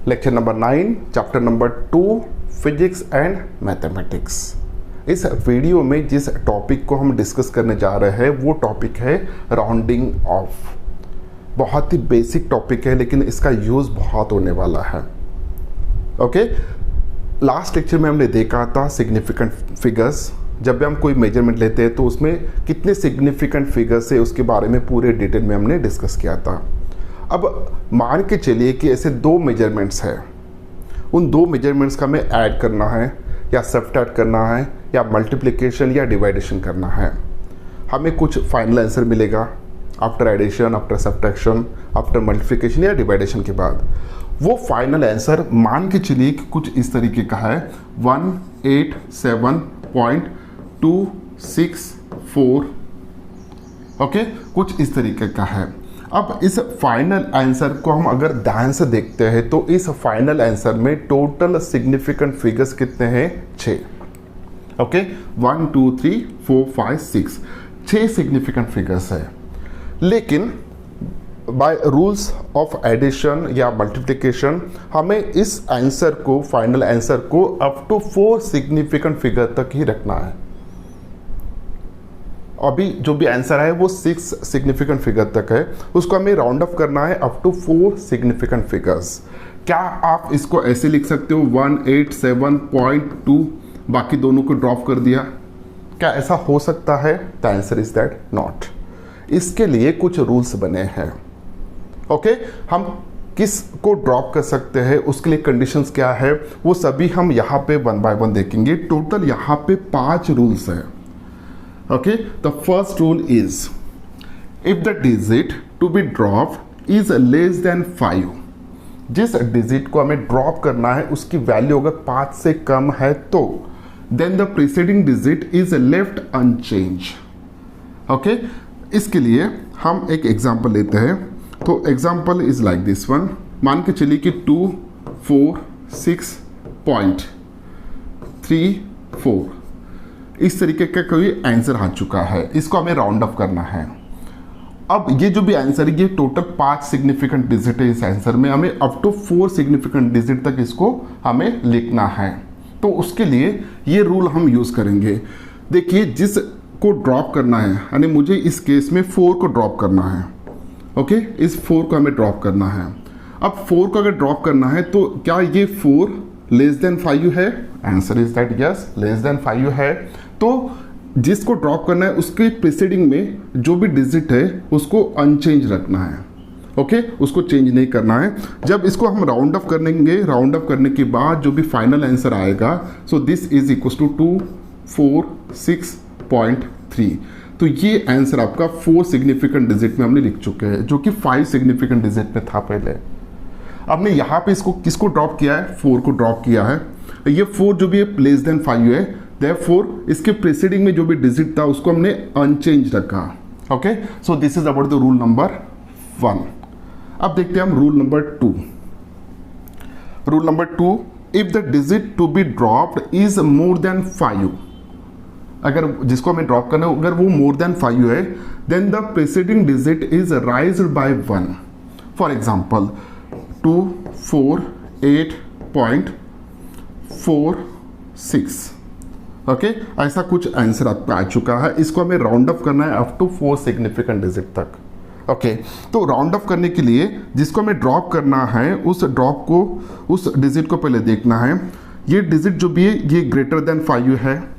Lecture number 9 chapter number 2 physics and mathematics. इस video में जिस टॉपिक को हम डिस्कस करने जा रहे हैं वो टॉपिक है राउंडिंग ऑफ। बहुत ही बेसिक टॉपिक है लेकिन इसका यूज़ बहुत होने वाला है। ओके, लास्ट लेक्चर में हमने देखा था सिग्निफिकेंट फिगर्स। जब भी हम कोई मेजरमेंट लेते हैं तो उसमें कितने सिग्निफिकेंट फिगर्स है उसके बारे में पूरे डिटेल में हमने डिस्कस किया था। अब मान के चलिए कि ऐसे दो मेजरमेंट्स हैं, उन दो मेजरमेंट्स का हमें ऐड करना है या सब्ट्रैक्ट करना है या मल्टीप्लिकेशन या डिवाइडेशन करना है। हमें कुछ फाइनल आंसर मिलेगा after addition, after subtraction, after multiplication या डिवाइडेशन के बाद। वो फाइनल आंसर मान के चलिए कि कुछ इस तरीके का है 187.264। ओके, कुछ इस तरीके का है। अब इस फाइनल आंसर को हम अगर ध्यान से देखते हैं तो इस फाइनल आंसर में टोटल सिग्निफिकेंट फिगर्स कितने हैं? 6। ओके, 1 2 3 4 5 6 6 सिग्निफिकेंट फिगर्स है। लेकिन बाय रूल्स ऑफ एडिशन या मल्टीप्लिकेशन हमें इस आंसर को, फाइनल आंसर को अप टू 4 सिग्निफिकेंट फिगर तक ही रखना है। अभी जो भी आंसर है वो 6 सिग्निफिकेंट फिगर तक है, उसको हमें राउंड अप करना है अप टू 4 सिग्निफिकेंट फिगर्स। क्या आप इसको ऐसे लिख सकते हो 187.2 बाकी दोनों को ड्रॉप कर दिया? क्या ऐसा हो सकता है? The answer is that not. इसके लिए कुछ रूल्स बने हैं। ओके, हम किस को ड्रॉप कर सकते हैं, उसके लिए कंडीशंस क्या है, वो सभी हम यहाँ पे वन बाय वन देखेंगे। टोटल यहाँ पे 5 रूल्स है। Okay, the first rule is if the digit to be dropped is less than 5, जिस डिजिट को हमें ड्रॉप करना है उसकी वैल्यू अगर 5 से कम है तो then the preceding digit is left unchanged. Okay, इसके लिए हम एक एग्जांपल लेते हैं। तो example is like this one. मान के चलिए कि 246.34 इस तरीके का कोई आंसर आ चुका है, इसको हमें राउंड अप करना है। अब ये जो भी आंसर है ये टोटल 5 सिग्निफिकेंट डिजिट है। इस आंसर में हमें अप टू 4 सिग्निफिकेंट डिजिट तक इसको हमें लिखना है। तो उसके लिए ये रूल हम यूज़ करेंगे। देखिए, जिस को ड्रॉप करना है, यानी मुझे इस केस में 4 को ड्रॉप करना है। ओके, इस 4 को हमें ड्रॉप करना है। अब 4 को अगर ड्रॉप करना है तो क्या ये 4 लेस देन 5 है? Answer is that yes, less than 5 है। तो जिसको ड्रॉप करना है उसके प्रीसीडिंग में जो भी डिजिट है उसको अनचेंज रखना है। ओके, उसको चेंज नहीं करना है। जब इसको हम राउंड अप करेंगे, राउंड अप करने के बाद जो भी फाइनल आंसर आएगा, so this is equal to 246.3। तो ये आंसर आपका 4 सिग्निफिकेंट डिजिट में हमने लिख चुके हैं, जो कि 5 सिग्निफिकेंट डिजिट में था पहले। हमने यहाँ पे इसको किसको ड्रॉप किया है? 4 को ड्रॉप किया है। ये 4 जो भी है लेस देन 5 है, देयरफॉर इसके प्रीसीडिंग में जो भी डिजिट था उसको हमने अनचेंज रखा। Okay, so this is about the rule number 1। अब देखते हैं हम rule number 2। Rule number 2, if the digit to be dropped is more than 5, अगर जिसको हमें ड्रॉप करना है अगर वो मोर देन 5 है, then the preceding digit is raised by 1। For example 248.46। Okay, ऐसा कुछ आंसर आपका आ चुका है। इसको हमें राउंड अप करना है अप टू 4 सिग्निफिकेंट डिजिट तक। ओके, तो राउंड अप करने के लिए जिसको हमें ड्रॉप करना है उस ड्रॉप को, उस डिजिट को पहले देखना है। ये डिजिट जो भी है ये ग्रेटर देन 5 है।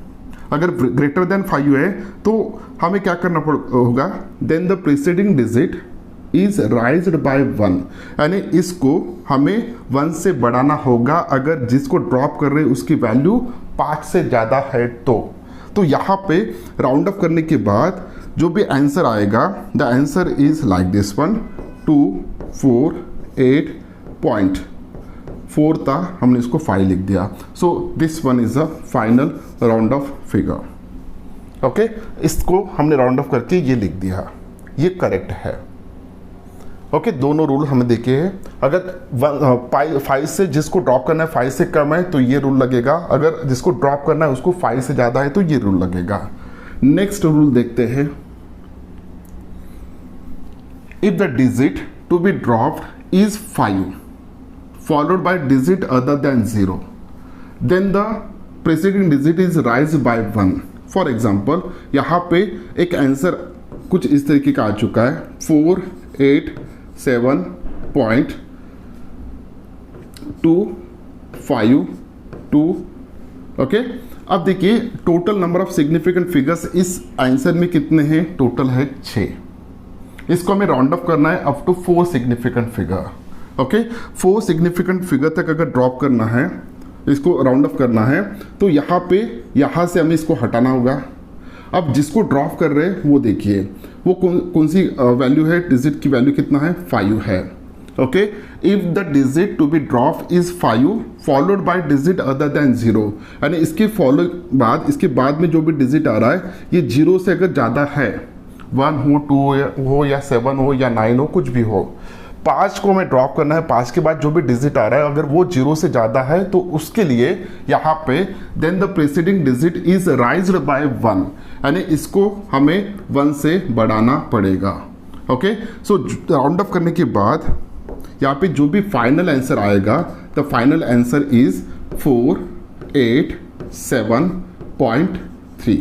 अगर ग्रेटर देन 5 है तो हमें क्या करना होगा? Then the preceding digit is raised by 1, यानी इसको हमें 1 से बढ़ाना होगा अगर जिसको ड्रॉप कर रहे हैं उसकी वैल्यू 5 से ज़्यादा है तो यहाँ पे राउंड अप करने के बाद जो भी आंसर आएगा, the answer is like this one. 248.4 था, हमने इसको 5 लिख दिया। So this one is a final round of figure. Okay, इसको हमने राउंड ऑफ करके ये लिख दिया, ये करेक्ट है। ओके, दोनों रूल हमें देखे हैं। अगर 5 से जिसको ड्रॉप करना है 5 से कम है तो ये रूल लगेगा, अगर जिसको ड्रॉप करना है उसको 5 से ज़्यादा है तो ये रूल लगेगा। नेक्स्ट रूल देखते हैं। If the digit to be dropped is 5, followed by digit other than 0, then the preceding digit is raised by 1. For example यहाँ पे एक आंसर कुछ इस तरीके का आ चुका है 487.252. ओके, अब देखिए total number of significant figures इस आंसर में कितने हैं? टोटल है 6. इसको हमें राउंड अप करना है up to 4 significant figure. Okay, 4 significant figure तक अगर ड्रॉप करना है, इसको राउंड अप करना है, तो यहाँ से हमें इसको हटाना होगा. अब जिसको ड्रॉप कर रहे हैं वो देखिए वो कौन सी वैल्यू है, डिजिट की वैल्यू कितना है? 5 है. Okay, if the digit to be drop is 5 followed by digit other than 0, यानी इसके बाद में जो भी डिजिट आ रहा है ये 0 से अगर ज़्यादा है, 1 हो, 2 हो या 7 हो या 9 हो, कुछ भी हो, 5 को हमें ड्रॉप करना है. 5 के बाद जो भी डिजिट आ रहा है अगर वो 0 से ज़्यादा है तो उसके लिए यहाँ पे then the preceding digit is raised by 1, यानी इसको हमें 1 से बढ़ाना पड़ेगा. ओके, सो राउंड अप करने के बाद यहाँ पे जो भी फाइनल आंसर आएगा, द फाइनल आंसर इज 487.3.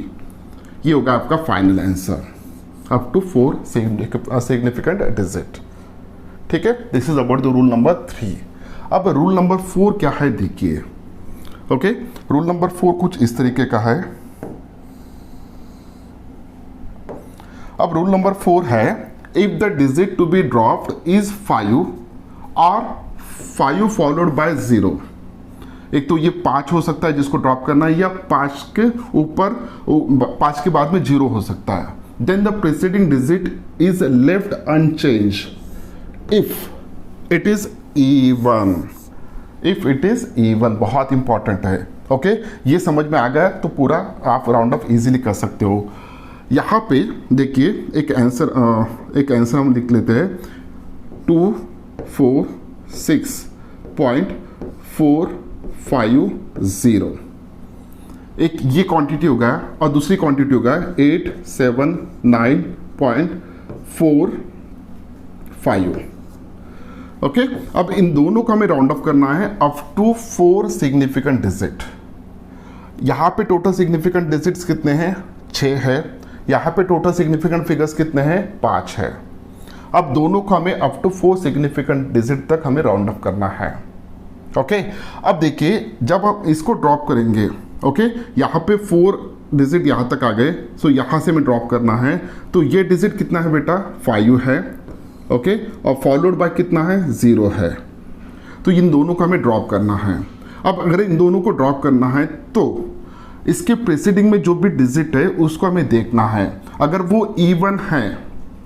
ये होगा आपका final answer up to 4 significant digit. ठीक है, this is about the rule number 3. अब रूल नंबर 4 क्या है देखिए. ओके, रूल नंबर 4 कुछ इस तरीके का है. अब रूल नंबर 4 है if the digit to be dropped is 5 और 5 फॉलोड बाय 0. एक तो ये 5 हो सकता है जिसको ड्रॉप करना है, या 5 के ऊपर 5 के बाद में 0 हो सकता है. Then the preceding digit is left unchanged if it is even. If it is even बहुत इंपॉर्टेंट है. ओके, ये समझ में आ गया तो पूरा आप राउंड ऑफ इजीली कर सकते हो. यहाँ पे देखिए एक आंसर हम लिख लेते हैं 246.450. एक ये क्वांटिटी होगा और दूसरी क्वांटिटी होगा 879.45. ओके, अब इन दोनों का हमें राउंड ऑफ करना है अप टू 4 सिग्निफिकेंट डिजिट. यहाँ पे टोटल सिग्निफिकेंट डिजिट्स कितने हैं? 6 है. यहाँ पे टोटल सिग्निफिकेंट फिगर्स कितने हैं? 5 है. अब दोनों को हमें अप टू 4 सिग्निफिकेंट डिजिट तक हमें राउंड अप करना है. ओके, अब देखिए जब आप इसको ड्रॉप करेंगे, ओके, यहाँ पे 4 डिजिट यहाँ तक आ गए, सो यहाँ से हमें ड्रॉप करना है. तो ये डिजिट कितना है बेटा? 5 है. ओके, और फॉलोड बाय कितना है? 0 है. तो इन दोनों को हमें ड्रॉप करना है. अब अगर इन दोनों को ड्रॉप करना है तो इसके प्रीसीडिंग में जो भी डिजिट है उसको हमें देखना है. अगर वो इवन है,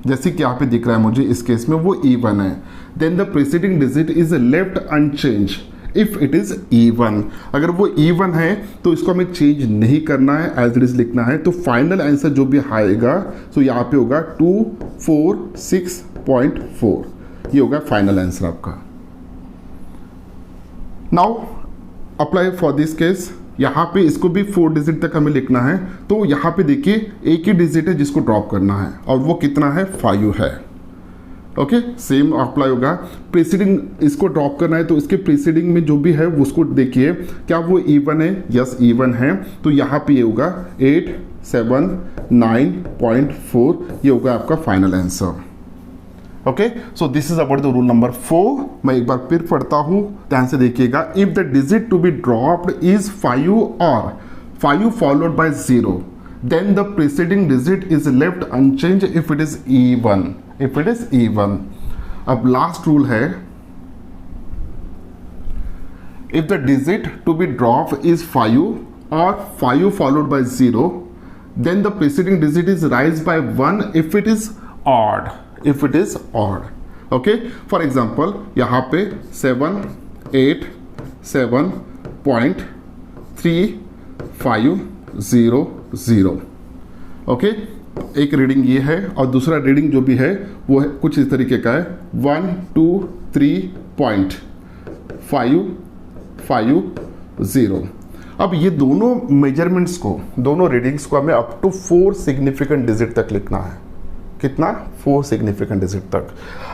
जैसे कि यहाँ पे दिख रहा है मुझे इस केस में वो इवन है, then the preceding digit is left unchanged if it is even. अगर वो इवन है तो इसको हमें चेंज नहीं करना है, एज इट इज लिखना है. तो फाइनल आंसर जो भी आएगा तो यहाँ पे होगा 246.4. ये होगा फाइनल आंसर आपका. Now apply for this case. यहाँ पे इसको भी 4 डिजिट तक हमें लिखना है. तो यहाँ पे देखिए एक ही डिजिट है जिसको ड्रॉप करना है और वो कितना है? 5 है. ओके, सेम अप्लाई होगा. प्रीसीडिंग इसको ड्रॉप करना है तो इसके प्रीसीडिंग में जो भी है उसको देखिए क्या वो इवन है? यस, इवन है. तो यहाँ पे ये होगा 879.4. ये होगा आपका final answer. Okay, so this is about the rule number 4. मैं एक बार फिर पढ़ता हूँ, ध्यान से देखिएगा. If the digit to be dropped is 5 और 5 followed by 0, then the preceding digit is left unchanged if it is even. If it is even. अब लास्ट रूल है if the digit to be drop is 5 और 5 followed by 0, then the preceding digit is raise by 1 if it is odd. If it is odd. Okay, for example यहाँ पे 787.3500. Okay, एक reading ये है और दूसरा reading जो भी है वो है कुछ इस तरीके का है 123.550. अब ये दोनों मेजरमेंट्स को, दोनों रीडिंग्स को हमें अप टू 4 सिग्निफिकेंट डिजिट तक लिखना है. कितना 4 सिग्निफिकेंट डिजिट तक।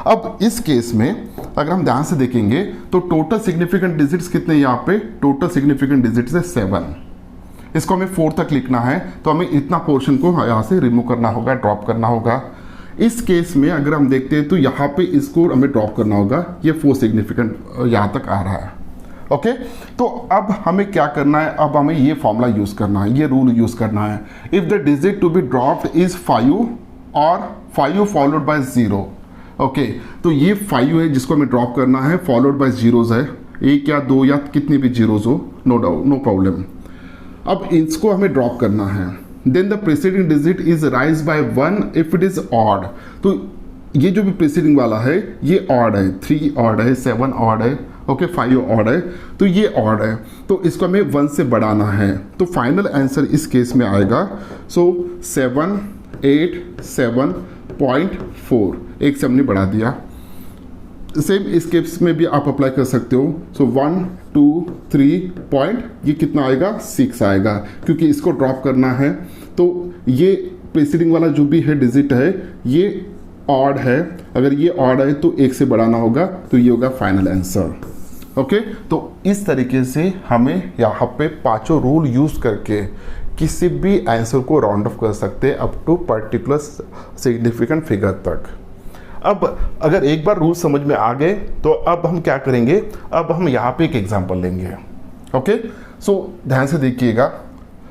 अब इस केस में अगर हम ध्यान से देखेंगे तो टोटल सिग्निफिकेंट डिजिट्स कितने, यहाँ पे टोटल सिग्निफिकेंट डिजिट्स है 7। इसको हमें 4 तक लिखना है तो हमें इतना पोर्शन को यहाँ से रिमूव करना होगा, ड्रॉप करना होगा। इस केस में अगर हम देखते हैं तो यहाँ पे इसको हमें ड्रॉप करना होगा, ये 4 सिग्निफिकेंट यहाँ तक आ रहा है। ओके, तो अब हमें क्या करना है, अब हमें ये फॉर्मूला यूज करना है, ये रूल यूज करना है। If the digit to be dropped is 5 और 5 फॉलोड बाय 0। ओके, तो ये 5 है जिसको हमें ड्रॉप करना है, फॉलोड बाय जीरोज है, 1 या 2 या कितनी भी जीरोज हो, नो डाउट, नो प्रॉब्लम। अब इसको हमें ड्रॉप करना है। Then the preceding digit is raise by 1 if it is odd. तो ये जो भी प्रीसीडिंग वाला है ये ऑड है, 3 ऑड है, 7 ऑड है, ओके 5 ऑड है, तो ये ऑड है, तो इसको हमें 1 से बढ़ाना है। तो फाइनल आंसर इस केस में आएगा सो 787.4, एक से हमने बढ़ा दिया। सेम इस केस में भी आप अप्लाई कर सकते हो। सो 1 2 3 पॉइंट, ये कितना आएगा 6 आएगा, क्योंकि इसको ड्रॉप करना है। तो ये प्रीसीडिंग वाला जो भी है डिजिट है ये ऑड है, अगर ये ऑड है तो 1 से बढ़ाना होगा, तो ये होगा फाइनल आंसर। ओके, तो इस तरीके से हमें यहाँ पे 5 रूल यूज करके किसी भी आंसर को राउंड ऑफ कर सकते हैं up to particular significant figure तक। अब अगर एक बार रूल समझ में आ गए तो अब हम क्या करेंगे, अब हम यहाँ पे एक एग्जांपल लेंगे। ओके, सो ध्यान से देखिएगा,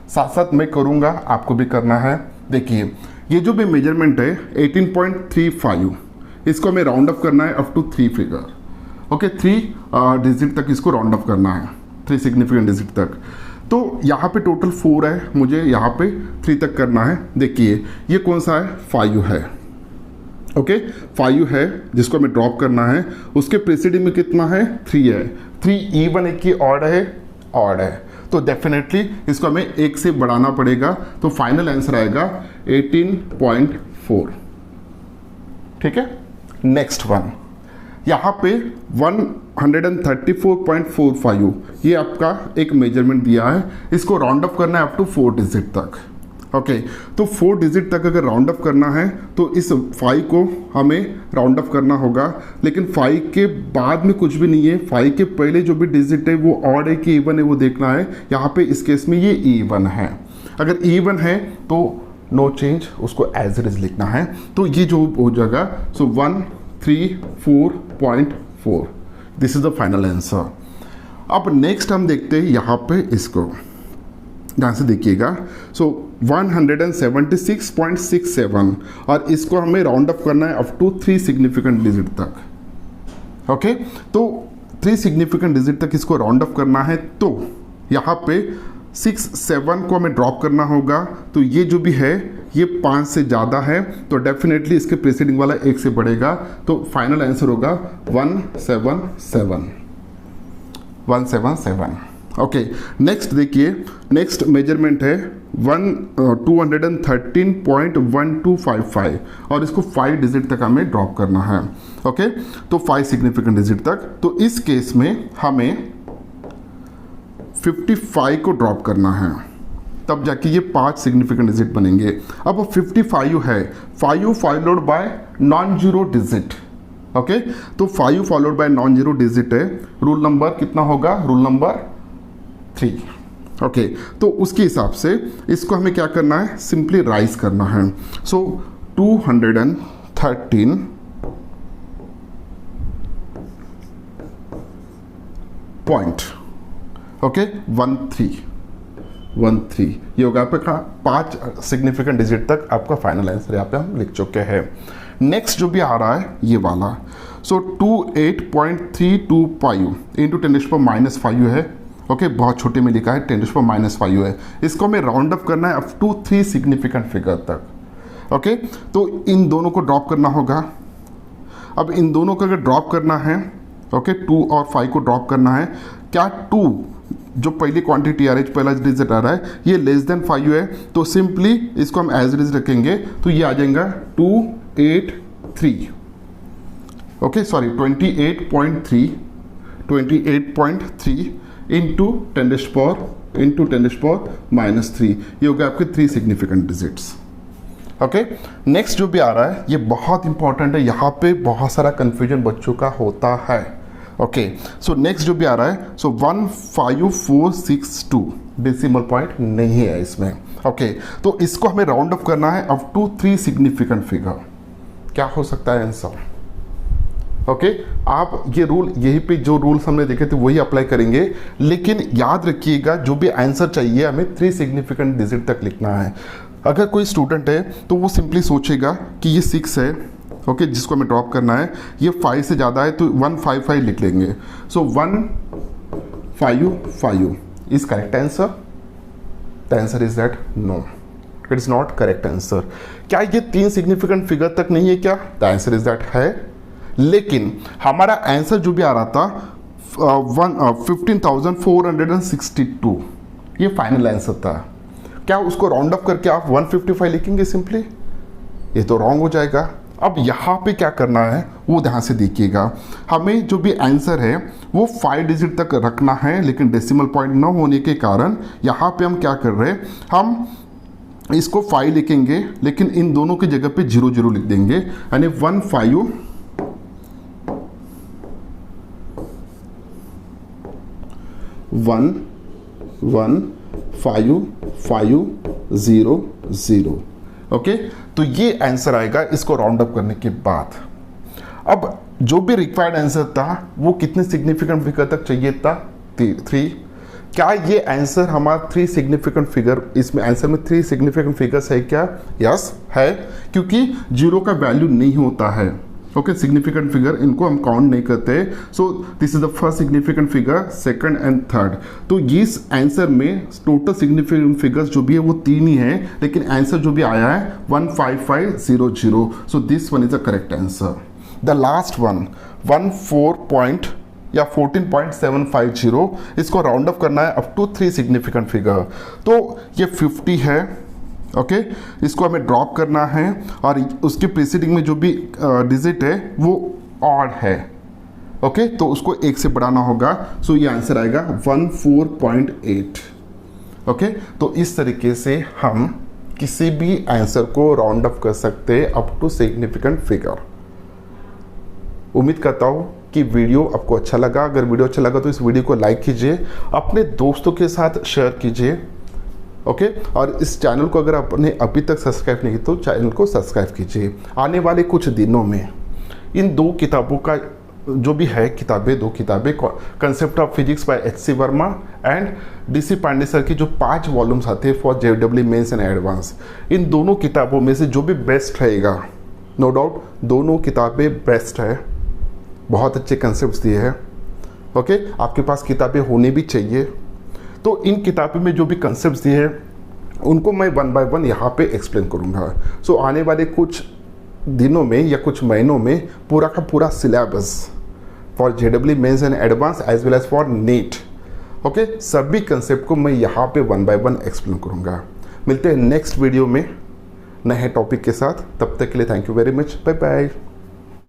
साथ साथ मैं करूँगा, आपको भी करना है। देखिए ये जो भी मेजरमेंट है 18.35, इसको हमें राउंड ऑफ करना है up to 3 figure. Okay, 3 digit तक इसको राउंड ऑफ करना है, 3 सिग्निफिकेंट डिजिट तक। तो यहाँ पे टोटल 4 है, मुझे यहाँ पे 3 तक करना है। देखिए ये कौन सा है, 5 है। ओके, 5 है जिसको हमें ड्रॉप करना है। उसके प्रीसीडिंग में कितना है, 3 है। 3 इवन है कि ऑड है, ऑड है, तो डेफिनेटली इसको हमें 1 से बढ़ाना पड़ेगा। तो फाइनल आंसर आएगा 18.4। ठीक है, नेक्स्ट वन, यहाँ पे 134.45, ये आपका एक मेजरमेंट दिया है, इसको राउंड ऑफ करना है अप टू 4 डिजिट तक। ओके, तो 4 डिजिट तक अगर राउंड ऑफ करना है तो इस 5 को हमें राउंड ऑफ करना होगा, लेकिन 5 के बाद में कुछ भी नहीं है, 5 के पहले जो भी डिजिट है वो ऑड है कि इवन है वो देखना है। यहाँ पे इस केस में ये इवन है, अगर इवन है तो नो चेंज, उसको एज इट इज लिखना है। तो ये जो हो जाएगा सो 134.4, this is the final answer. अब नेक्स्ट हम देखते हैं यहाँ पे इसको, ध्यान से देखिएगा। सो 176.67 और इसको हमें राउंड अप करना है अप टू 3 सिग्निफिकेंट डिजिट तक। ओके, तो 3 सिग्निफिकेंट डिजिट तक इसको राउंड अप करना है, तो यहाँ पे 6 7 को हमें ड्रॉप करना होगा। तो ये जो भी है ये 5 से ज़्यादा है, तो डेफिनेटली इसके प्रीसीडिंग वाला 1 से बढ़ेगा, तो फाइनल आंसर होगा 177। ओके, नेक्स्ट देखिए, नेक्स्ट मेजरमेंट है 213.1255 और इसको 5 डिजिट तक हमें ड्रॉप करना है। ओके, तो 5 सिग्निफिकेंट डिजिट तक। तो इस केस में हमें 55 को ड्रॉप करना है, तब जाके ये 5 सिग्निफिकेंट डिजिट बनेंगे। अब 55 है, 5 followed bye non zero digit. Okay, तो 5 followed bye non zero digit है, रूल नंबर कितना होगा, रूल नंबर 3। ओके, तो उसके हिसाब से इसको हमें क्या करना है, सिंपली राइज करना है। सो 213.13 ये होगा आपका 5 सिग्निफिकेंट डिजिट तक आपका फाइनल आंसर यहाँ पे हम लिख चुके हैं। नेक्स्ट जो भी आ रहा है ये वाला, सो 28.325 इंटू 10⁻⁻5 है। ओके, बहुत छोटे में लिखा है, 10⁻⁻5 है। इसको हमें राउंड अप करना है अप टू 3 सिग्निफिकेंट फिगर तक। ओके, तो इन दोनों को ड्रॉप करना होगा। अब इन दोनों को अगर ड्रॉप करना है, ओके, 2 और 5 को ड्रॉप करना है, क्या 2 जो पहली क्वांटिटी आ रही है, पहला डिजिट आ रहा है, ये लेस देन 5 है, तो सिंपली इसको हम एज इट इज रखेंगे, तो ये आ जाएगा 283। ओके, सॉरी 28.3 इंटू 10⁻³ ये हो गया आपके 3 सिग्निफिकेंट डिजिट्स। ओके, नेक्स्ट जो भी आ रहा है ये बहुत इंपॉर्टेंट है, यहाँ पे बहुत सारा कंफ्यूजन बच्चों का होता है। ओके, सो नेक्स्ट जो भी आ रहा है, सो 15462 डेसिमल पॉइंट नहीं है इसमें। ओके, तो इसको हमें राउंड अप करना है अप टू 3 सिग्निफिकेंट फिगर। क्या हो सकता है आंसर? ओके, आप ये रूल, यही पे जो रूल्स हमने देखे थे वही अप्लाई करेंगे, लेकिन याद रखिएगा जो भी आंसर चाहिए हमें 3 सिग्निफिकेंट डिजिट तक लिखना है। अगर कोई स्टूडेंट है तो वो सिंपली सोचेगा कि ये 6 है, ओके, जिसको हमें ड्रॉप करना है, ये 5 से ज़्यादा है तो 155 लिख लेंगे। So 155 is correct answer? The answer is that no, it is not correct answer. क्या ये 3 सिग्निफिकेंट फिगर तक नहीं है क्या? द आंसर इज दैट है, लेकिन हमारा आंसर जो भी आ रहा था 15,462 ये फाइनल आंसर था। क्या उसको राउंड अप करके आप 155 लिखेंगे सिंपली? ये तो रॉन्ग हो जाएगा। अब यहाँ पे क्या करना है वो ध्यान से देखिएगा, हमें जो भी आंसर है वो 5 डिजिट तक रखना है, लेकिन डेसिमल पॉइंट न होने के कारण यहाँ पे हम क्या कर रहे हैं, हम इसको 5 लिखेंगे लेकिन इन दोनों की जगह पे 00 लिख देंगे, यानी 11550। ओके, तो ये आंसर आएगा इसको राउंड अप करने के बाद। अब जो भी रिक्वायर्ड आंसर था वो कितने सिग्निफिकेंट फिगर तक चाहिए था? 3। क्या ये आंसर हमारा 3 सिग्निफिकेंट फिगर, इसमें आंसर में 3 सिग्निफिकेंट फिगर्स है क्या? यस है, क्योंकि 0 का वैल्यू नहीं होता है। ओके, सिग्निफिकेंट फिगर इनको हम काउंट नहीं करते। सो this is the first significant figure, second and third. तो इस आंसर में टोटल सिग्निफिकेंट फिगर्स जो भी है वो 3 ही है, लेकिन आंसर जो भी आया है 15500। So this one is the correct answer. The last one 14.750, इसको राउंड अप करना है अप टू 3 सिग्निफिकेंट फिगर। तो ये 50 है, ओके, इसको हमें ड्रॉप करना है और उसके प्रीसीडिंग में जो भी डिजिट है वो ऑड है। ओके, तो उसको 1 से बढ़ाना होगा। सो ये आंसर आएगा 14.8। ओके, तो इस तरीके से हम किसी भी आंसर को राउंड अप कर सकते हैं अप टू सिग्निफिकेंट फिगर। उम्मीद करता हूँ कि वीडियो आपको अच्छा लगा। अगर वीडियो अच्छा लगा तो इस वीडियो को लाइक कीजिए, अपने दोस्तों के साथ शेयर कीजिए। ओके, और इस चैनल को अगर आपने अभी तक सब्सक्राइब नहीं किया तो चैनल को सब्सक्राइब कीजिए। आने वाले कुछ दिनों में इन 2 किताबों का जो भी है, 2 किताबें, concept of physics by HC Verma and DC Pandey sir की जो 5 वॉल्यूम्स आते हैं for JEE mains and advance, इन दोनों किताबों में से जो भी बेस्ट रहेगा, नो डाउट दोनों किताबें बेस्ट है, बहुत अच्छे कंसेप्ट दिए हैं। ओके, आपके पास किताबें होनी भी चाहिए। तो इन किताबों में जो भी कंसेप्ट दिए हैं उनको मैं 1 बाय 1 यहाँ पे एक्सप्लेन करूँगा। सो आने वाले कुछ दिनों में या कुछ महीनों में पूरा का पूरा syllabus for JEE mains and advance as well as for NEET, okay, सभी कंसेप्ट को मैं यहाँ पे 1 बाय 1 एक्सप्लेन करूँगा। मिलते हैं नेक्स्ट वीडियो में नए टॉपिक के साथ, तब तक के लिए thank you very much, bye bye.